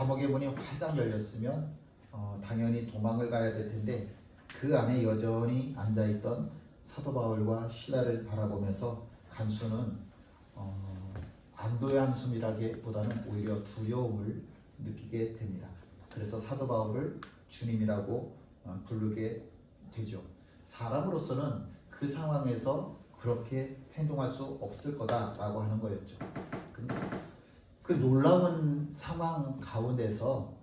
감옥의 문이 활짝 열렸으면 당연히 도망을 가야 될 텐데 그 안에 여전히 앉아있던 사도 바울과 실라를 바라보면서 간수는 안도의 한숨이라기보다는 오히려 두려움을 느끼게 됩니다. 그래서 사도 바울을 주님이라고 부르게 되죠. 사람으로서는 그 상황에서 그렇게 행동할 수 없을 거다라고 하는 거였죠. 그 놀라운 상황 가운데서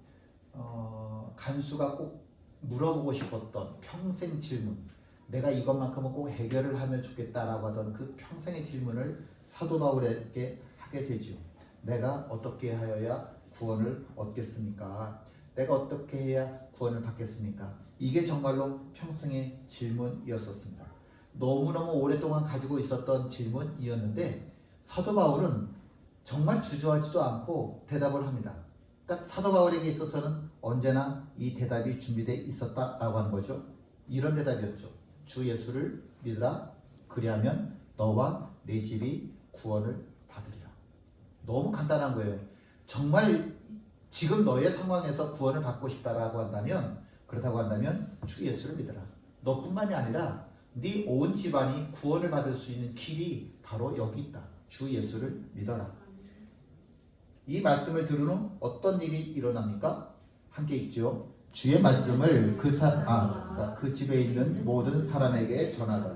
간수가 꼭 물어보고 싶었던 평생 질문, 내가 이것만큼은 꼭 해결을 하면 좋겠다라고 하던 그 평생의 질문을 사도 바울에게 하게 되지요. 내가 어떻게 하여야 구원을 얻겠습니까? 내가 어떻게 해야 구원을 받겠습니까? 이게 정말로 평생의 질문이었었습니다. 너무너무 오랫동안 가지고 있었던 질문이었는데 사도 바울은 정말 주저하지도 않고 대답을 합니다. 그러니까 사도 바울에게 있어서는 언제나 이 대답이 준비되어 있었다라고 하는 거죠. 이런 대답이었죠. 주 예수를 믿으라. 그리하면 너와 내 집이 구원을 받으리라. 너무 간단한 거예요. 정말 지금 너의 상황에서 구원을 받고 싶다라고 한다면, 그렇다고 한다면 주 예수를 믿어라. 너뿐만이 아니라 네 온 집안이 구원을 받을 수 있는 길이 바로 여기 있다. 주 예수를 믿어라. 이 말씀을 들은 후 어떤 일이 일어납니까? 함께 읽죠. 주의 말씀을 그 집에 있는 모든 사람에게 전하더라.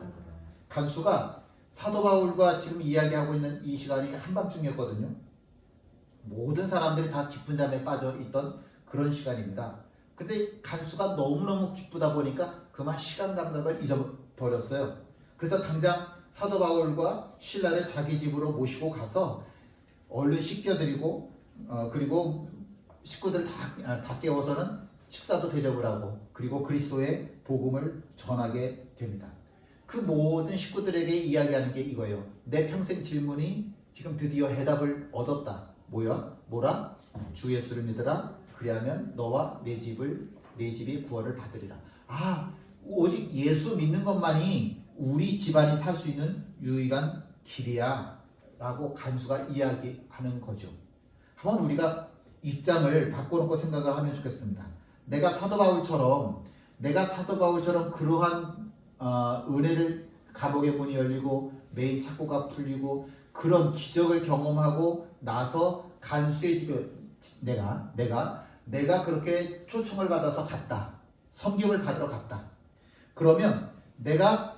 간수가 사도 바울과 지금 이야기하고 있는 이 시간이 한밤중이었거든요. 모든 사람들이 다 깊은 잠에 빠져 있던 그런 시간입니다. 근데 간수가 너무너무 기쁘다 보니까 그만 시간 감각을 잊어버렸어요. 그래서 당장 사도 바울과 실라를 자기 집으로 모시고 가서 얼른 씻겨드리고 그리고 식구들 다 깨워서는 식사도 대접을 하고 그리고 그리스도의 복음을 전하게 됩니다. 그 모든 식구들에게 이야기하는 게 이거예요. 내 평생 질문이 지금 드디어 해답을 얻었다. 뭐라? 주 예수를 믿으라. 그리하면 너와 내 집이 구원을 받으리라. 오직 예수 믿는 것만이 우리 집안이 살 수 있는 유일한 길이야 라고 간수가 이야기하는 거죠. 한번 우리가 입장을 바꿔놓고 생각을 하면 좋겠습니다. 내가 사도 바울처럼 그러한 은혜를, 감옥의 문이 열리고 매일 착고가 풀리고 그런 기적을 경험하고 나서 간수의 집에 내가 그렇게 초청을 받아서 갔다. 섬김을 받으러 갔다. 그러면 내가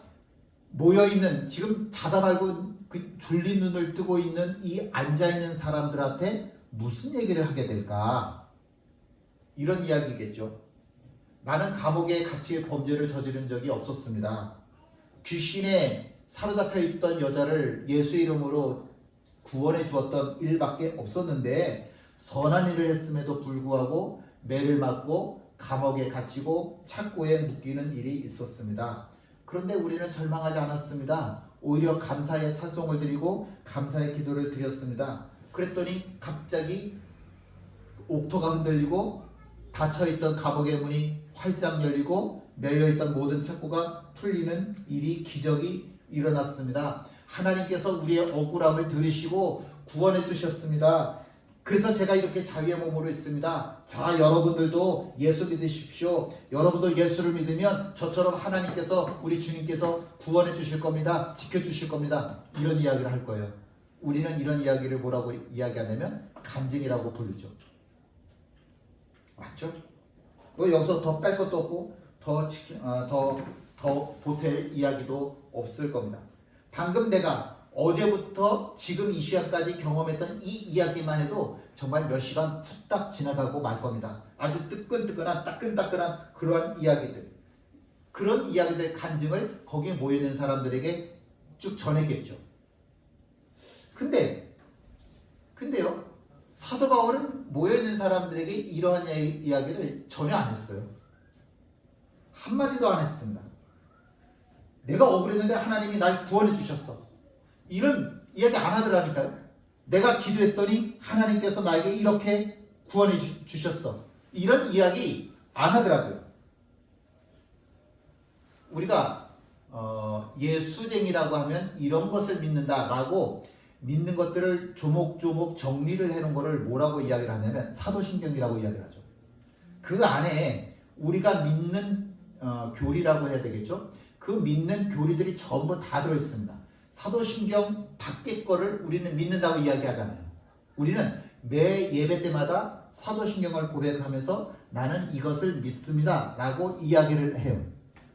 모여있는, 지금 자다 말고 그 졸린 눈을 뜨고 있는 이 앉아있는 사람들한테 무슨 얘기를 하게 될까? 이런 이야기겠죠. 나는 감옥에 갇힐 범죄를 저지른 적이 없었습니다. 귀신에 사로잡혀 있던 여자를 예수 이름으로 구원해 주었던 일밖에 없었는데 선한 일을 했음에도 불구하고 매를 맞고 감옥에 갇히고 착고에 묶이는 일이 있었습니다. 그런데 우리는 절망하지 않았습니다. 오히려 감사의 찬송을 드리고 감사의 기도를 드렸습니다. 그랬더니 갑자기 옥토가 흔들리고 닫혀있던 감옥의 문이 활짝 열리고 매여있던 모든 착고가 풀리는 기적이 일어났습니다. 하나님께서 우리의 억울함을 들으시고 구원해 주셨습니다. 그래서 제가 이렇게 자유의 몸으로 있습니다. 자, 여러분들도 예수 믿으십시오. 여러분도 예수를 믿으면 저처럼 하나님께서, 우리 주님께서 구원해 주실 겁니다. 지켜주실 겁니다. 이런 이야기를 할 거예요. 우리는 이런 이야기를 뭐라고 이야기하냐면 간증이라고 부르죠. 맞죠? 여기서 더 뺄 것도 없고 더 보탤 이야기도 없을 겁니다. 방금 내가 어제부터 지금 이 시간까지 경험했던 이 이야기만 해도 정말 몇 시간 후딱 지나가고 말 겁니다. 아주 뜨끈뜨끈한 따끈따끈한 그러한 이야기들, 그런 이야기들 간증을 거기에 모여있는 사람들에게 쭉 전했겠죠. 근데요, 사도 바울은 모여있는 사람들에게 이러한 이야기를 전혀 안 했어요. 한마디도 안 했습니다. 내가 억울했는데 하나님이 날 구원해 주셨어. 이런 이야기 안 하더라니까요. 내가 기도했더니 하나님께서 나에게 이렇게 구원해 주셨어. 이런 이야기 안 하더라고요. 우리가 예수쟁이라고 하면 이런 것을 믿는다라고 믿는 것들을 조목조목 정리를 해놓은 거를 뭐라고 이야기를 하냐면 사도신경이라고 이야기를 하죠. 그 안에 우리가 믿는 교리라고 해야 되겠죠. 그 믿는 교리들이 전부 다 들어있습니다. 사도신경 밖의 거를 우리는 믿는다고 이야기하잖아요. 우리는 매 예배 때마다 사도신경을 고백하면서 나는 이것을 믿습니다 라고 이야기를 해요.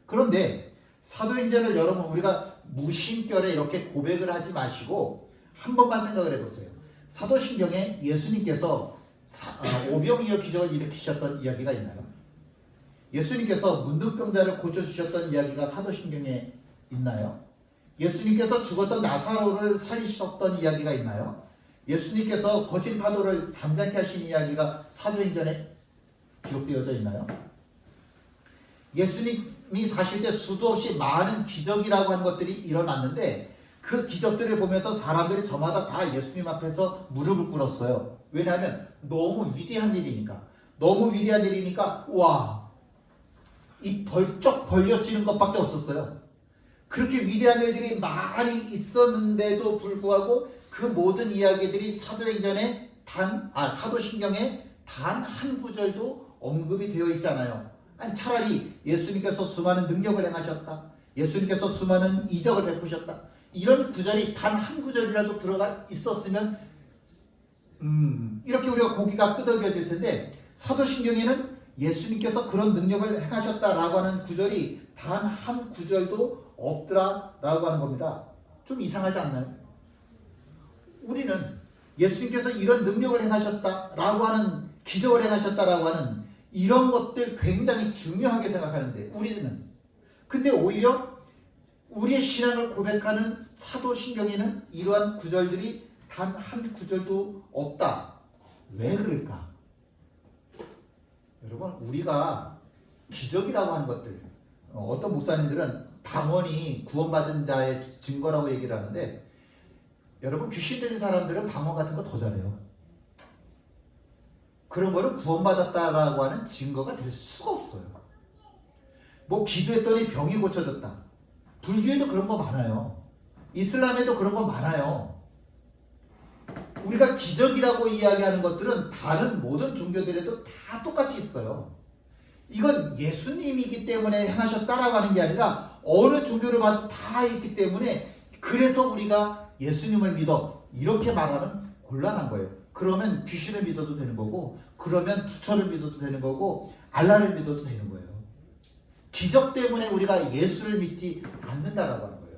그런데 사도행전을 여러분 우리가 무심결에 이렇게 고백을 하지 마시고 한 번만 생각을 해보세요. 사도신경에 예수님께서 오병이어 기적을 일으키셨던 이야기가 있나요? 예수님께서 문둥병자를 고쳐주셨던 이야기가 사도신경에 있나요? 예수님께서 죽었던 나사로를 살리셨던 이야기가 있나요? 예수님께서 거친 파도를 잠잠케 하신 이야기가 사도행전에 기록되어져 있나요? 예수님이 사실 때 수도 없이 많은 기적이라고 한 것들이 일어났는데 그 기적들을 보면서 사람들이 저마다 다 예수님 앞에서 무릎을 꿇었어요. 왜냐하면 너무 위대한 일이니까. 너무 위대한 일이니까 와, 이 벌쩍 벌려지는 것밖에 없었어요. 그렇게 위대한 일들이 많이 있었는데도 불구하고 그 모든 이야기들이 사도행전에 사도신경에 단 한 구절도 언급이 되어 있잖아요. 아니 차라리 예수님께서 수많은 능력을 행하셨다. 예수님께서 수많은 이적을 베푸셨다. 이런 구절이 단 한 구절이라도 들어가 있었으면 이렇게 우리가 고기가 끄덕여질 텐데 사도신경에는 예수님께서 그런 능력을 행하셨다라고 하는 구절이 단 한 구절도 없더라라고 하는 겁니다. 좀 이상하지 않나요? 우리는 예수님께서 이런 능력을 행하셨다라고 하는 기적을 행하셨다라고 하는 이런 것들 굉장히 중요하게 생각하는데 우리는 근데 오히려 우리의 신앙을 고백하는 사도신경에는 이러한 구절들이 단 한 구절도 없다. 왜 그럴까? 여러분 우리가 기적이라고 하는 것들 어떤 목사님들은 방언이 구원받은 자의 증거라고 얘기를 하는데 여러분 귀신 들린 사람들은 방언 같은 거 더 잘해요. 그런 거는 구원받았다라고 하는 증거가 될 수가 없어요. 뭐 기도했더니 병이 고쳐졌다. 불교에도 그런 거 많아요. 이슬람에도 그런 거 많아요. 우리가 기적이라고 이야기하는 것들은 다른 모든 종교들에도 다 똑같이 있어요. 이건 예수님이기 때문에 행하셨다라고 하는 게 아니라 어느 종교를 봐도 다 있기 때문에 그래서 우리가 예수님을 믿어 이렇게 말하면 곤란한 거예요. 그러면 귀신을 믿어도 되는 거고 그러면 부처를 믿어도 되는 거고 알라를 믿어도 되는 거예요. 기적 때문에 우리가 예수를 믿지 않는다라고 하는 거예요.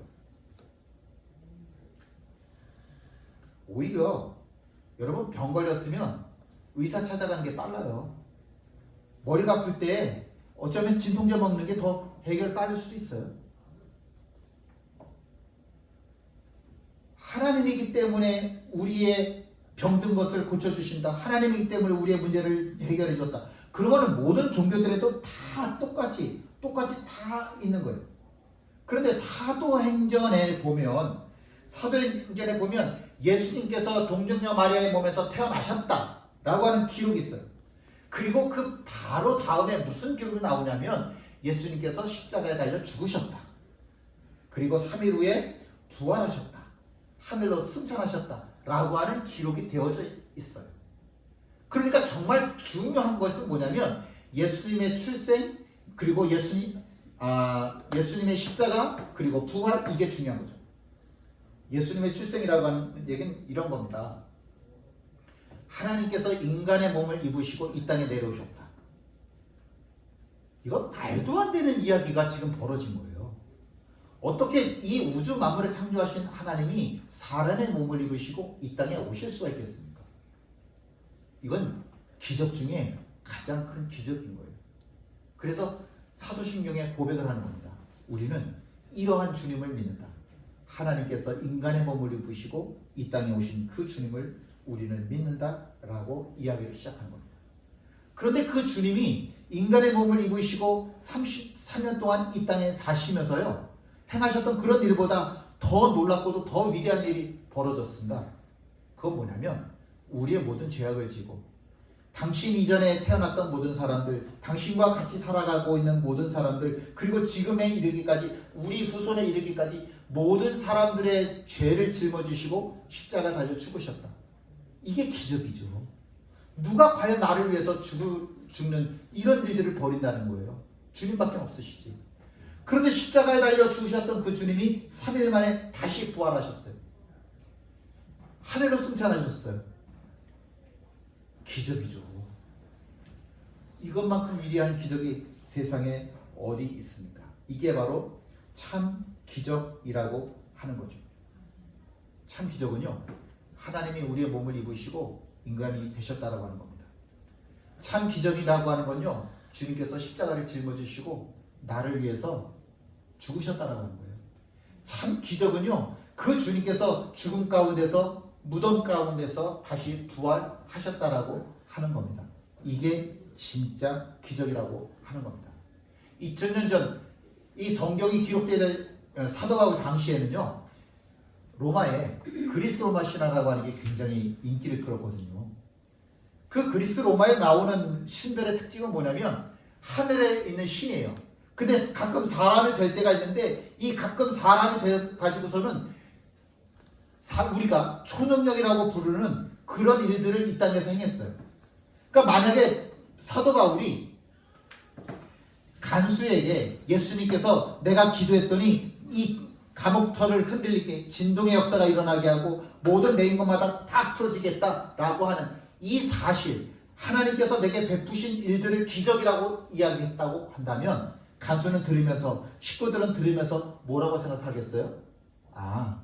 오히려 여러분 병 걸렸으면 의사 찾아가는 게 빨라요. 머리가 아플 때 어쩌면 진통제 먹는 게 더 해결 빠를 수도 있어요. 하나님이기 때문에 우리의 병든 것을 고쳐주신다. 하나님이기 때문에 우리의 문제를 해결해 줬다. 그런 거는 모든 종교들에도 다 똑같이 다 있는 거예요. 그런데 사도행전에 보면 예수님께서 동정녀 마리아의 몸에서 태어나셨다라고 하는 기록이 있어요. 그리고 그 바로 다음에 무슨 기록이 나오냐면 예수님께서 십자가에 달려 죽으셨다. 그리고 3일 후에 부활하셨다. 하늘로 승천하셨다라고 하는 기록이 되어져 있어요. 그러니까 정말 중요한 것은 뭐냐면 예수님의 출생 그리고 예수님의 십자가 그리고 부활 이게 중요한 거죠. 예수님의 출생이라고 하는 얘기는 이런 겁니다. 하나님께서 인간의 몸을 입으시고 이 땅에 내려오셨다. 이건 말도 안 되는 이야기가 지금 벌어진 거예요. 어떻게 이 우주 만물을 창조하신 하나님이 사람의 몸을 입으시고 이 땅에 오실 수가 있겠습니까? 이건 기적 중에 가장 큰 기적인 거예요. 그래서 사도신경에 고백을 하는 겁니다. 우리는 이러한 주님을 믿는다. 하나님께서 인간의 몸을 입으시고 이 땅에 오신 그 주님을 우리는 믿는다라고 이야기를 시작한 겁니다. 그런데 그 주님이 인간의 몸을 입으시고 33년 동안 이 땅에 사시면서요. 행하셨던 그런 일보다 더 놀랍고도 더 위대한 일이 벌어졌습니다. 그건 뭐냐면 우리의 모든 죄악을 지고 당신 이전에 태어났던 모든 사람들, 당신과 같이 살아가고 있는 모든 사람들, 그리고 지금에 이르기까지 우리 후손에 이르기까지 모든 사람들의 죄를 짊어지시고 십자가 달려 죽으셨다. 이게 기적이죠. 누가 과연 나를 위해서 죽는 이런 일들을 벌인다는 거예요. 주님밖에 없으시지. 그런데 십자가에 달려 죽으셨던 그 주님이 3일 만에 다시 부활하셨어요. 하늘로 승천하셨어요. 기적이죠. 이것만큼 위대한 기적이 세상에 어디 있습니까? 이게 바로 참 기적이라고 하는 거죠. 참 기적은요, 하나님이 우리의 몸을 입으시고 인간이 되셨다라고 하는 겁니다. 참 기적이라고 하는 건요, 주님께서 십자가를 짊어지시고 나를 위해서 죽으셨다라고 하는 거예요. 참 기적은요, 그 주님께서 죽음 가운데서 무덤 가운데서 다시 부활하셨다라고 하는 겁니다. 이게 진짜 기적이라고 하는 겁니다. 2000년 전 이 성경이 기록될 사도 바울 당시에는요, 로마에 그리스 로마 신화라고 하는 게 굉장히 인기를 끌었거든요. 그 그리스 로마에 나오는 신들의 특징은 뭐냐면 하늘에 있는 신이에요. 근데 가끔 사람이 될 때가 있는데 이 가끔 사람이 돼 가지고서는 우리가 초능력이라고 부르는 그런 일들을 이 땅에서 행했어요. 그러니까 만약에 사도 바울이 간수에게 예수님께서 내가 기도했더니 이 감옥터를 흔들리게 진동의 역사가 일어나게 하고 모든 매인 것마다 다 풀어지겠다라고 하는 이 사실, 하나님께서 내게 베푸신 일들을 기적이라고 이야기했다고 한다면 간수는 들으면서, 식구들은 들으면서 뭐라고 생각하겠어요? 아,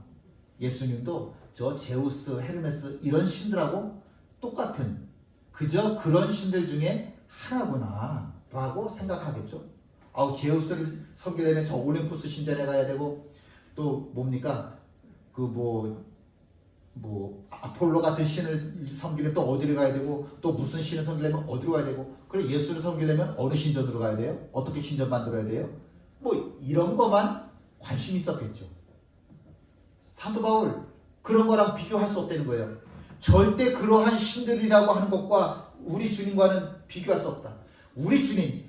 예수님도 저 제우스, 헤르메스 이런 신들하고 똑같은 그저 그런 신들 중에 하나구나 라고 생각하겠죠. 아우, 제우스를 섬기려면 저 올림푸스 신전에 가야 되고, 또 뭡니까 그 아폴로 같은 신을 섬기려면 또 어디를 가야 되고, 또 무슨 신을 섬기려면 어디로 가야 되고, 그래 예수를 섬기려면 어느 신전으로 가야 돼요? 어떻게 신전 만들어야 돼요? 뭐 이런 것만 관심이 있었겠죠. 사도 바울 그런 거랑 비교할 수 없다는 거예요. 절대 그러한 신들이라고 하는 것과 우리 주님과는 비교할 수 없다. 우리 주님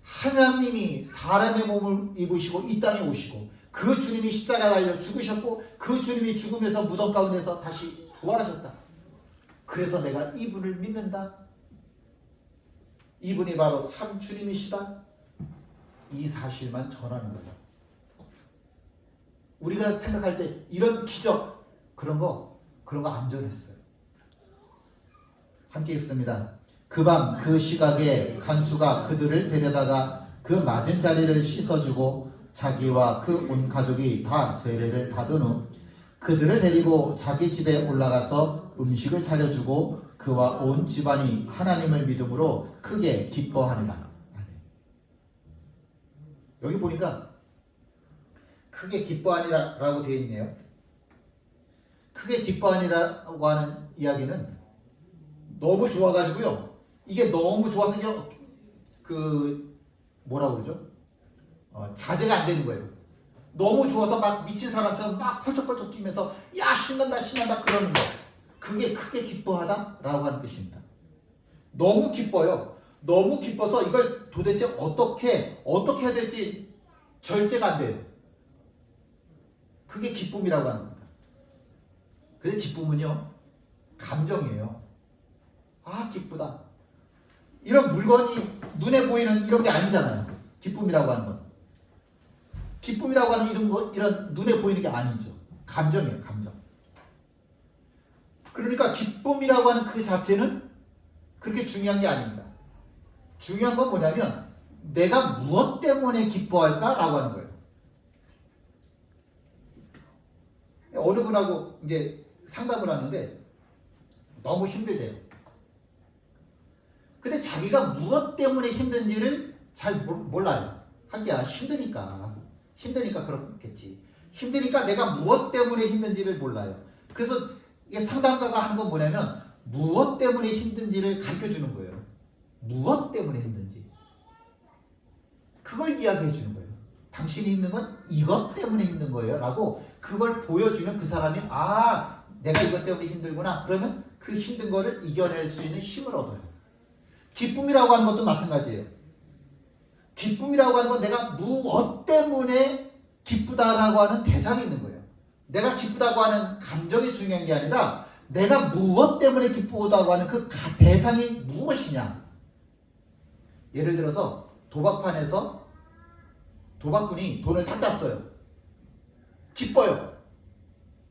하나님이 사람의 몸을 입으시고 이 땅에 오시고, 그 주님이 십자가에 달려 죽으셨고, 그 주님이 죽으면서 무덤 가운데서 다시 부활하셨다. 그래서 내가 이분을 믿는다. 이분이 바로 참 주님이시다. 이 사실만 전하는 거예요. 우리가 생각할 때 이런 기적 그런 거 안 전했어요. 함께 있습니다. 그 밤 그 시각에 간수가 그들을 데려다가 그 맞은 자리를 씻어주고 자기와 그 온 가족이 다 세례를 받은 후 그들을 데리고 자기 집에 올라가서 음식을 차려주고 그와 온 집안이 하나님을 믿음으로 크게 기뻐하니라. 여기 보니까 크게 기뻐하니라라고 되어 있네요. 크게 기뻐하니라고 하는 이야기는 너무 좋아가지고요. 이게 너무 좋아서 뭐라고 그러죠? 자제가 안 되는 거예요. 너무 좋아서 막 미친 사람처럼 막 펄쩍펄쩍 뛰면서 야 신난다 신난다 그러는 거. 그게 크게 기뻐하다라고 하는 뜻입니다. 너무 기뻐요. 너무 기뻐서 이걸 도대체 어떻게 해야 될지 절제가 안 돼요. 그게 기쁨이라고 하는 겁니다. 근데 기쁨은요, 감정이에요. 아, 기쁘다. 이런 물건이 눈에 보이는 이런 게 아니잖아요. 기쁨이라고 하는 건. 기쁨이라고 하는 이런 눈에 보이는 게 아니죠. 감정이에요, 감정. 그러니까 기쁨이라고 하는 그 자체는 그렇게 중요한 게 아닙니다. 중요한 건 뭐냐면 내가 무엇 때문에 기뻐할까라고 하는 거예요. 어느 분하고 이제 상담을 하는데 너무 힘들대요. 근데 자기가 무엇 때문에 힘든지를 잘 몰라요. 하기야 힘드니까 그렇겠지. 힘드니까 내가 무엇 때문에 힘든지를 몰라요. 그래서 이게 상담가가 하는 건 뭐냐면 무엇 때문에 힘든지를 가르쳐 주는 거예요. 무엇 때문에 힘든지. 그걸 이야기해 주는 거예요. 당신이 힘든 건 이것 때문에 힘든 거예요. 라고 그걸 보여주면 그 사람이 아, 내가 이것 때문에 힘들구나. 그러면 그 힘든 거를 이겨낼 수 있는 힘을 얻어요. 기쁨이라고 하는 것도 마찬가지예요. 기쁨이라고 하는 건 내가 무엇 때문에 기쁘다라고 하는 대상이 있는 거예요. 내가 기쁘다고 하는 감정이 중요한 게 아니라 내가 무엇 때문에 기쁘다고 하는 그 대상이 무엇이냐. 예를 들어서 도박판에서 도박꾼이 돈을 다 땄어요. 기뻐요.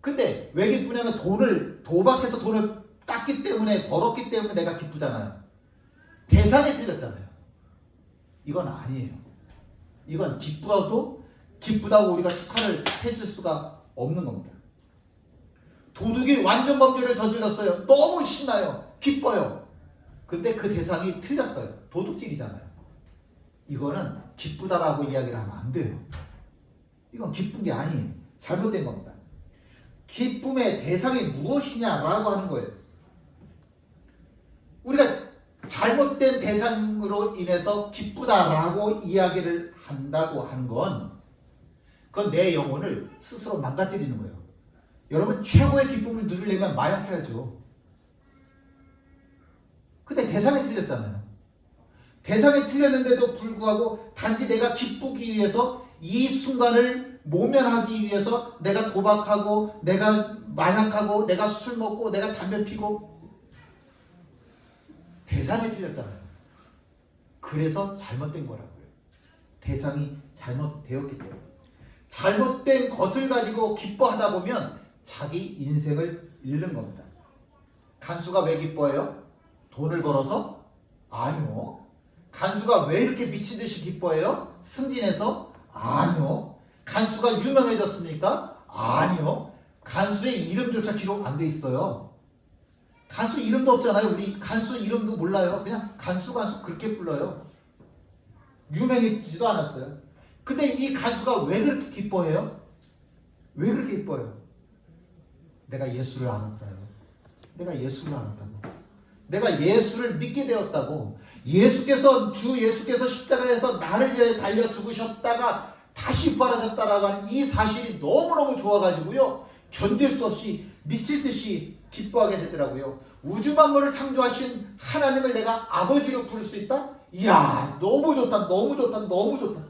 근데 왜 기쁘냐면 도박해서 돈을 땄기 때문에, 벌었기 때문에 내가 기쁘잖아요. 대상이 틀렸잖아요. 이건 아니에요. 이건 기쁘다고 우리가 축하를 해줄 수가 없는 겁니다. 도둑이 완전 범죄를 저질렀어요. 너무 신나요. 기뻐요. 근데 그 대상이 틀렸어요. 도둑질이잖아요. 이거는 기쁘다라고 이야기를 하면 안 돼요. 이건 기쁜 게 아니에요. 잘못된 겁니다. 기쁨의 대상이 무엇이냐라고 하는 거예요. 우리가 잘못된 대상으로 인해서 기쁘다라고 이야기를 한다고 하는 건 그건 내 영혼을 스스로 망가뜨리는 거예요. 여러분, 최고의 기쁨을 누리려면 마약해야죠. 근데 대상이 틀렸잖아요. 대상이 틀렸는데도 불구하고 단지 내가 기쁘기 위해서 이 순간을 모면하기 위해서 내가 도박하고 내가 마약하고 내가 술 먹고 내가 담배 피고 대상이 틀렸잖아요. 그래서 잘못된 거라고요. 대상이 잘못되었기 때문에. 잘못된 것을 가지고 기뻐하다 보면 자기 인생을 잃는 겁니다. 간수가 왜 기뻐해요? 돈을 벌어서? 아니요. 간수가 왜 이렇게 미친 듯이 기뻐해요? 승진해서? 아니요. 간수가 유명해졌습니까? 아니요. 간수의 이름조차 기록 안 돼 있어요. 간수 이름도 없잖아요. 우리 간수 이름도 몰라요. 그냥 간수 그렇게 불러요. 유명해지지도 않았어요. 근데 이 간수가 왜 그렇게 기뻐해요? 왜 그렇게 기뻐해요? 내가 예수를 알았어요. 내가 예수를 알았다고. 내가 예수를 믿게 되었다고. 주 예수께서 십자가에서 나를 위해 달려 죽으셨다가 다시 부활하셨다라고 하는 이 사실이 너무너무 좋아가지고요. 견딜 수 없이 미칠 듯이 기뻐하게 되더라고요. 우주 만물을 창조하신 하나님을 내가 아버지로 부를 수 있다? 이야, 너무 좋다, 너무 좋다, 너무 좋다.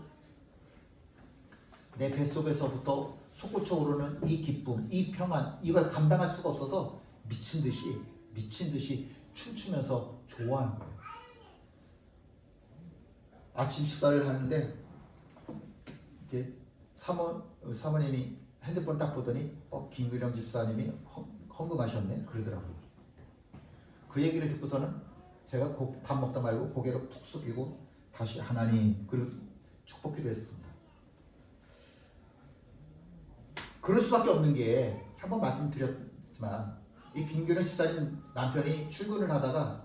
내 뱃속에서부터 솟구쳐 오르는 이 기쁨, 이 평안, 이걸 감당할 수가 없어서 미친 듯이 춤추면서 좋아하는 거예요. 아침 식사를 하는데 이렇게 사모님이 핸드폰 딱 보더니 김규령 집사님이 헌금하셨네 그러더라고요. 그 얘기를 듣고서는 제가 밥 먹다 말고 고개를 툭 숙이고 다시 하나님 그리고 축복기도 했습니다. 그럴 수밖에 없는 게 한번 말씀드렸지만 이 김규령 집사님 남편이 출근을 하다가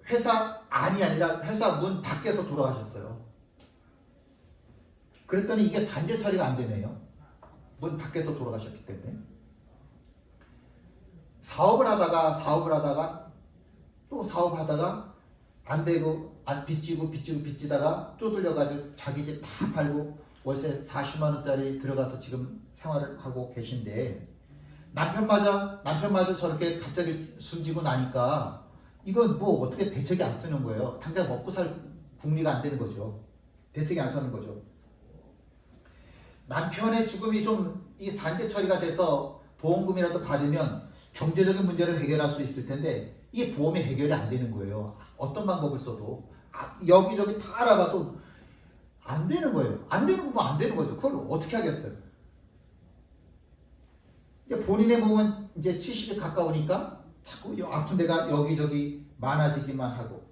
회사 안이 아니라 회사 문 밖에서 돌아가셨어요. 그랬더니 이게 산재 처리가 안 되네요. 문 밖에서 돌아가셨기 때문에. 사업을 하다가 또 사업하다가 안 되고 빚지다가 쪼들려가지고 자기 집 다 팔고 월세 40만 원짜리 들어가서 지금 생활을 하고 계신데 남편마저 저렇게 갑자기 숨지고 나니까 이건 뭐 어떻게 대책이 안 쓰는 거예요. 당장 먹고 살 궁리가 안 되는 거죠. 대책이 안 서는 거죠. 남편의 죽음이 좀 이 산재 처리가 돼서 보험금이라도 받으면 경제적인 문제를 해결할 수 있을 텐데 이게 보험이 해결이 안 되는 거예요. 어떤 방법을 써도 여기저기 다 알아봐도 안 되는 거예요. 안 되는 거면 안 되는 거죠. 그걸 어떻게 하겠어요? 이제 본인의 몸은 이제 70에 가까우니까 자꾸 아픈 데가 여기저기 많아지기만 하고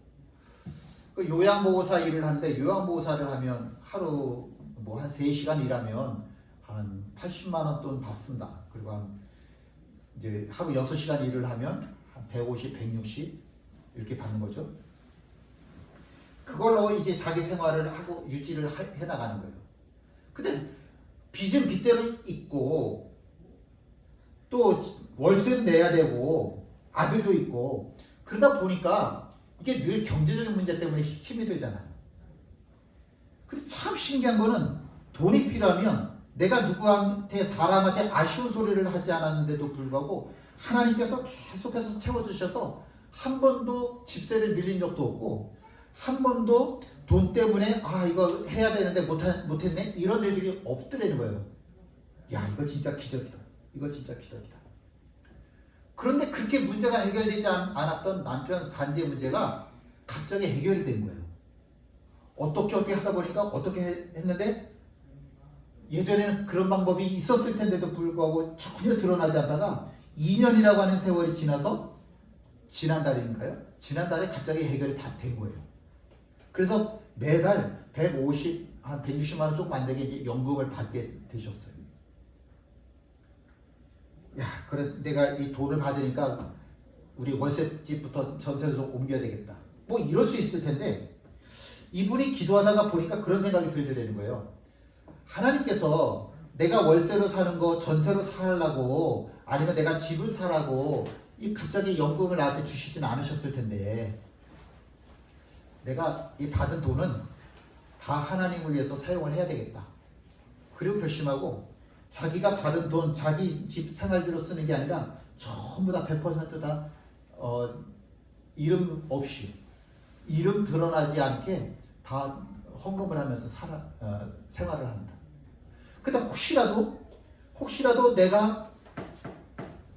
그 요양보호사 일을 하는데 요양보호사를 하면 하루 뭐 한 3시간 일하면 한 80만 원 돈 받습니다. 그리고 이제 하루 6시간 일을 하면 한 150, 160 이렇게 받는 거죠. 그걸로 이제 자기 생활을 하고 유지를 해 나가는 거예요. 근데 빚은 빚대로 있고 또 월세도 내야 되고 아들도 있고 그러다 보니까 이게 늘 경제적인 문제 때문에 힘이 들잖아요. 근데 참 신기한 거는 돈이 필요하면 내가 누구한테 사람한테 아쉬운 소리를 하지 않았는데도 불구하고 하나님께서 계속해서 채워주셔서 한 번도 집세를 밀린 적도 없고 한 번도 돈 때문에 아 이거 해야 되는데 못했네 이런 일들이 없더라는 거예요. 야 이거 진짜 기적이다. 이거 진짜 기적이다. 그런데 그렇게 문제가 해결되지 않았던 남편 산재 문제가 갑자기 해결이 된 거예요. 어떻게 하다 보니까 어떻게 했는데 예전에는 그런 방법이 있었을 텐데도 불구하고 전혀 드러나지 않다가 2년이라고 하는 세월이 지나서 지난달인가요? 지난달에 갑자기 해결이 다 된 거예요. 그래서 매달 150, 한 160만 원 조금 안 되게 이제 연금을 받게 되셨어요. 야, 그래 내가 이 돈을 받으니까 우리 월세집부터 전세로 좀 옮겨야 되겠다. 뭐 이럴 수 있을 텐데 이분이 기도하다가 보니까 그런 생각이 들더라는 거예요. 하나님께서 내가 월세로 사는 거 전세로 살라고 아니면 내가 집을 사라고 이 갑자기 연금을 나한테 주시진 않으셨을 텐데 내가 이 받은 돈은 다 하나님을 위해서 사용을 해야 되겠다. 그리고 결심하고 자기가 받은 돈 자기 집 생활비로 쓰는 게 아니라 전부 다 100% 이름 없이 이름 드러나지 않게 다 헌금을 하면서 생활을 합니다. 근데 혹시라도 내가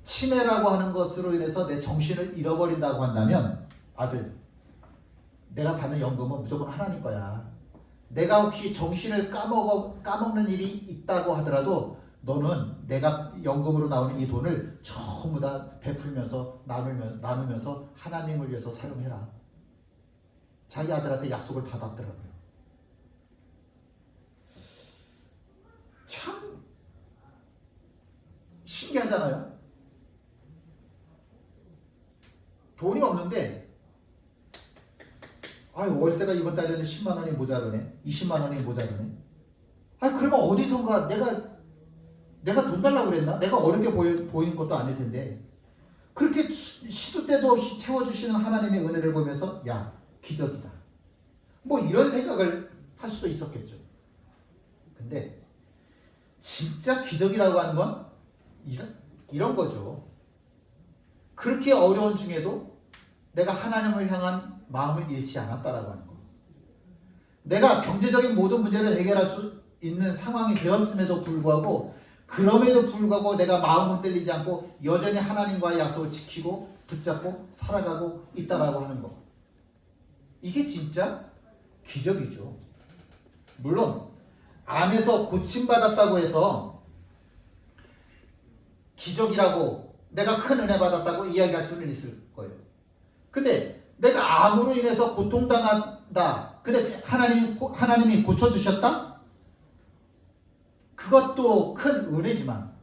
치매라고 하는 것으로 인해서 내 정신을 잃어버린다고 한다면 아들 내가 받는 연금은 무조건 하나님 거야. 내가 혹시 정신을 까먹는 일이 있다고 하더라도 너는 내가 연금으로 나오는 이 돈을 전부 다 베풀면서 나누면서 하나님을 위해서 사용해라. 자기 아들한테 약속을 받았더라고요. 참 신기하잖아요. 돈이 없는데 월세가 이번 달에는 10만 원이 모자르네. 20만 원이 모자르네. 그러면 어디선가 내가 돈 달라고 그랬나? 내가 어렵게 보이는 것도 아닐 텐데 그렇게 시도 때도 없이 채워주시는 하나님의 은혜를 보면서 야 기적이다. 뭐 이런 생각을 할 수도 있었겠죠. 근데 진짜 기적이라고 하는 건 이런 거죠. 그렇게 어려운 중에도 내가 하나님을 향한 마음을 잃지 않았다라고 하는 거. 내가 경제적인 모든 문제를 해결할 수 있는 상황이 되었음에도 불구하고 그럼에도 불구하고 내가 마음 흔들리지 않고 여전히 하나님과의 약속을 지키고 붙잡고 살아가고 있다라고 하는 거. 이게 진짜 기적이죠. 물론 암에서 고침받았다고 해서 기적이라고 내가 큰 은혜 받았다고 이야기할 수는 있을 거예요. 근데 내가 암으로 인해서 고통당한다. 근데 하나님이 고쳐주셨다? 그것도 큰 은혜지만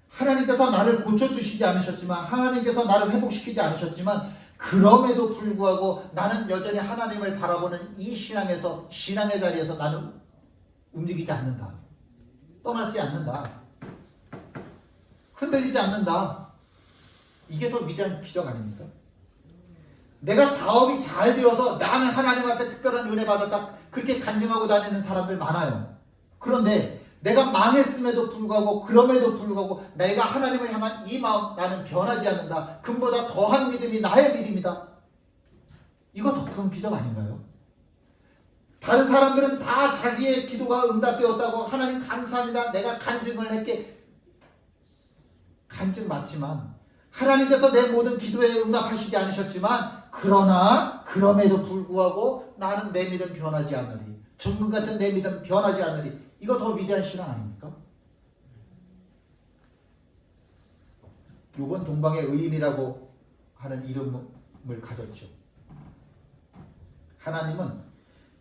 하나님께서 나를 고쳐주시지 않으셨지만 하나님께서 나를 회복시키지 않으셨지만 그럼에도 불구하고 나는 여전히 하나님을 바라보는 이 신앙의 자리에서 나는 움직이지 않는다. 떠나지 않는다. 흔들리지 않는다. 이게 더 위대한 기적 아닙니까? 내가 사업이 잘 되어서 나는 하나님 앞에 특별한 은혜 받았다. 그렇게 간증하고 다니는 사람들 많아요. 그런데 내가 망했음에도 불구하고 그럼에도 불구하고 내가 하나님을 향한 이 마음 나는 변하지 않는다. 금보다 더한 믿음이 나의 믿음이다. 이거 더 큰 기적 아닌가요? 다른 사람들은 다 자기의 기도가 응답되었다고 하나님 감사합니다. 내가 간증을 했게. 간증 맞지만 하나님께서 내 모든 기도에 응답하시지 않으셨지만 그러나 그럼에도 불구하고 나는 내 믿음 변하지 않으리. 정금 같은 내 믿음 변하지 않으리. 이거 더 위대한 신앙 아닙니까? 욥은 동방의 의인이라고 하는 이름을 가졌죠. 하나님은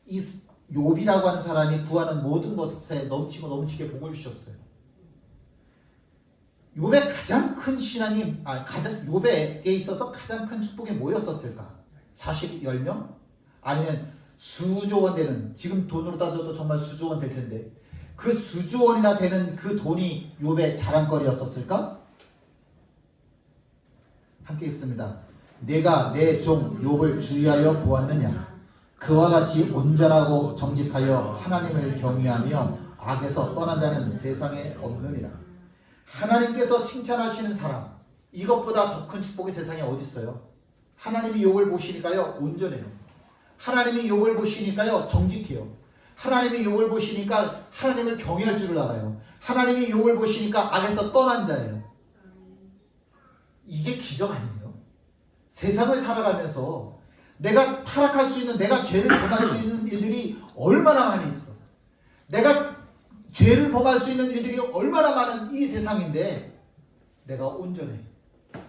이 욥이라고 하는 사람이 구하는 모든 것에 넘치게 복을 주셨어요. 욥의 가장 큰 신앙이 욥에게 있어서 가장 큰 축복이 뭐였었을까? 자식 10명? 아니면 수조 원 되는, 지금 돈으로 따져도 정말 수조 원 될 텐데 그 수조 원이나 되는 그 돈이 욥의 자랑거리였었을까? 함께 있습니다. 내가 내 종 욥을 주의하여 보았느냐? 그와 같이 온전하고 정직하여 하나님을 경외하며 악에서 떠난 자는 세상에 없느니라. 하나님께서 칭찬하시는 사람, 이것보다 더 큰 축복이 세상에 어디 있어요? 하나님이 욥을 보시니까요 온전해요. 하나님이 욥을 보시니까요 정직해요. 하나님이 욥을 보시니까 하나님을 경외할 줄을 알아요. 하나님이 욥을 보시니까 악에서 떠난 자예요. 이게 기적 아니에요? 세상을 살아가면서 내가 타락할 수 있는, 내가 죄를 범할 수 있는 일들이 얼마나 많이 있어. 내가 죄를 범할 수 있는 일들이 얼마나 많은 이 세상인데 내가 온전해.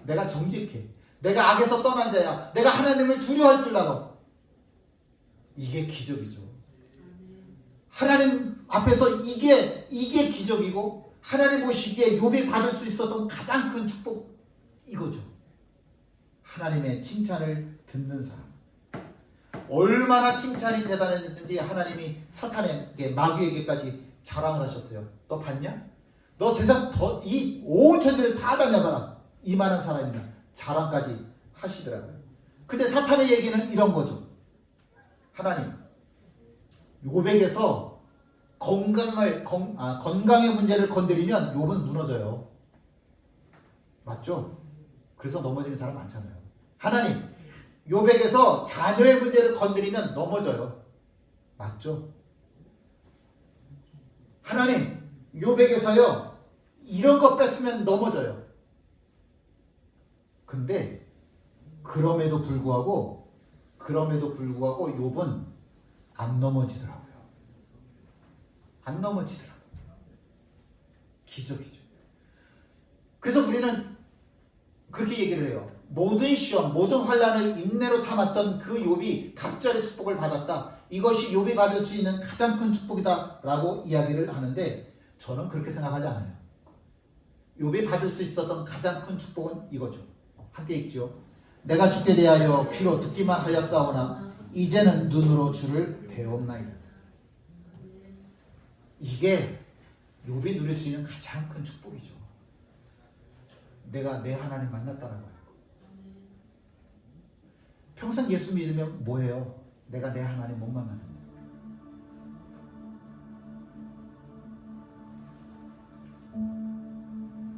내가 정직해. 내가 악에서 떠난 자야. 내가 하나님을 두려워할 줄 알아. 이게 기적이죠. 하나님 앞에서 이게 기적이고 하나님 보시기에 욥이 받을 수 있었던 가장 큰 축복 이거죠. 하나님의 칭찬을 듣는 사람. 얼마나 칭찬이 대단했는지 하나님이 사탄에게 마귀에게까지 자랑을 하셨어요. 너 봤냐? 너 세상 이 온 천지를 다 다녀봐라. 이만한 사람이냐. 자랑까지 하시더라고요. 근데 사탄의 얘기는 이런 거죠. 하나님, 욥에게서 건강의 문제를 건드리면 욥은 무너져요. 맞죠? 그래서 넘어지는 사람 많잖아요. 하나님, 욥에게서 자녀의 문제를 건드리면 넘어져요. 맞죠? 하나님, 욥에게서요 이런 거 뺐으면 넘어져요. 근데 그럼에도 불구하고 욥은 안 넘어지더라고요. 안 넘어지더라고요. 기적이죠. 그래서 우리는 그렇게 얘기를 해요. 모든 시험, 모든 환난을 인내로 참았던 그 욥이 갑절의 축복을 받았다. 이것이 욥이 받을 수 있는 가장 큰 축복이다 라고 이야기를 하는데 저는 그렇게 생각하지 않아요. 욥이 받을 수 있었던 가장 큰 축복은 이거죠. 함께 읽죠. 내가 주께 대하여 귀로 듣기만 하였사오나 이제는 눈으로 주를 배웠나이다. 이게 욥이 누릴 수 있는 가장 큰 축복이죠. 내가 내 하나님 만났다는 거예요. 평생 예수 믿으면 뭐예요? 내가 내 하나님 못 만나는 거예요.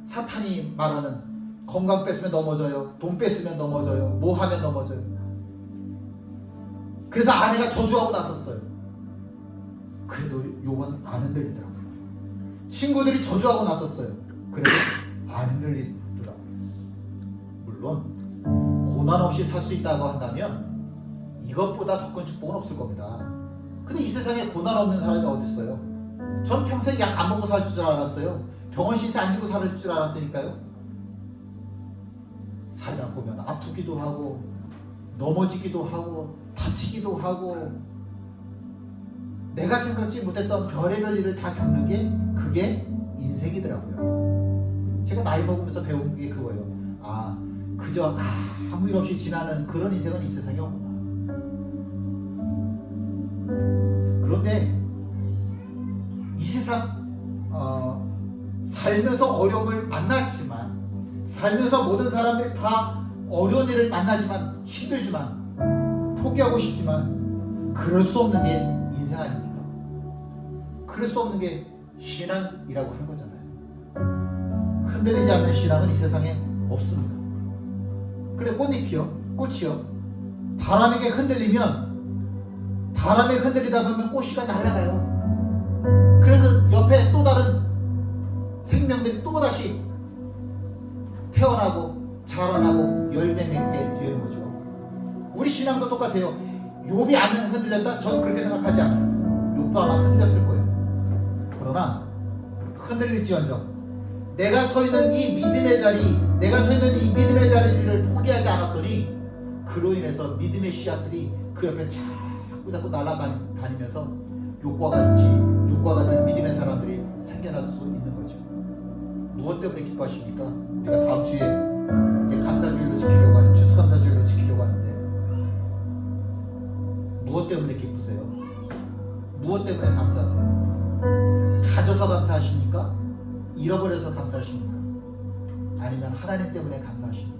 사탄이 말하는 건강 뺐으면 넘어져요. 돈 뺐으면 넘어져요. 뭐 하면 넘어져요. 그래서 아내가 저주하고 나섰어요. 그래도 욥은 안 흔들리더라고요. 친구들이 저주하고 나섰어요. 그래도 안 흔들리더라고요. 물론 고난 없이 살 수 있다고 한다면 이것보다 더 큰 축복은 없을 겁니다. 근데 이 세상에 고난 없는 사람이 어디 있어요? 전 평생 약 안 먹고 살 줄 알았어요. 병원 신세 안 지고 살 줄 알았다니까요. 살다 보면 아프기도 하고 넘어지기도 하고 다치기도 하고 내가 생각지 못했던 별의별 일을 다 겪는 게 그게 인생이더라고요. 제가 나이 먹으면서 배운 게 그거예요. 그저 아무 일 없이 지나는 그런 인생은 이 세상에 없구나. 그런데 이 세상 살면서 어려움을 만났지만 살면서 모든 사람들이 다 어려운 일을 만나지만 힘들지만 포기하고 싶지만 그럴 수 없는 게 인생 아닙니까? 그럴 수 없는 게 신앙이라고 하는 거잖아요. 흔들리지 않는 신앙은 이 세상에 없습니다. 그래 꽃이요. 바람에게 흔들리다 보면 꽃이가 날아가요. 그래서 옆에 또 다른 생명들이 또다시 태어나고 자라나고 열매 맺게 되는 거죠. 우리 신앙도 똑같아요. 욥이 안 흔들렸다? 저는 그렇게 생각하지 않아요. 욥도 아마 흔들렸을 거예요. 그러나 흔들릴지언정 내가 서 있는 이 믿음의 자리를 포기하지 않았더니 그로 인해서 믿음의 씨앗들이 그 옆에 자꾸 날아다니면서 욥과 같은 믿음의 사람들이 생겨날 수 있는 거죠. 무엇 때문에 기뻐하십니까? 우리가 다음 주에 이제 감사주일로 지키려고 하는 추수감사주일로 지키려고 하는데 무엇 때문에 기쁘세요? 무엇 때문에 감사하세요? 가져서 감사하십니까? 잃어버려서 감사하십니까? 아니면 하나님 때문에 감사하십니까?